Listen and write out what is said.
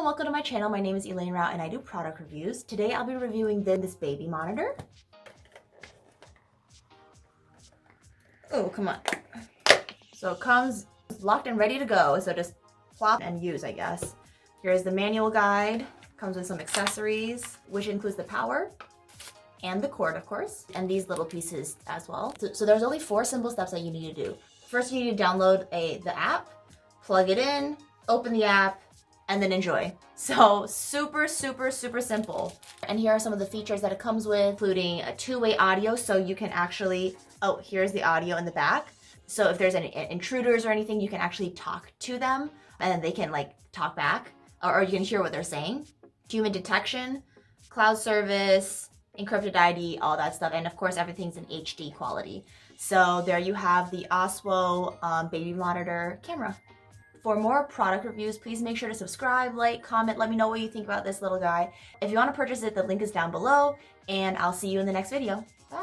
welcome to my channel. My name is Elaine Rau and I do product reviews. Today I'll be reviewing this baby monitor. Oh, come on. So it comes locked and ready to go, so just plop and use, I guess. Here's the manual guide. Comes with some accessories, which includes the power and the cord, of course, and these little pieces as well. So there's only 4 simple steps that you need to do. First, you need to download the app, plug it in, open the app, and then enjoy. So super simple. And here are some of the features that it comes with, including a 2-way audio, so you can actually, oh, here's the audio in the back. So if there's any intruders or anything, you can actually talk to them and then they can like talk back, or you can hear what they're saying. Human detection, cloud service, encrypted ID, all that stuff. And of course, everything's in HD quality. So there you have the Oswo baby monitor camera. For more product reviews, please make sure to subscribe, like, comment, let me know what you think about this little guy. If you want to purchase it, the link is down below, and I'll see you in the next video. Bye.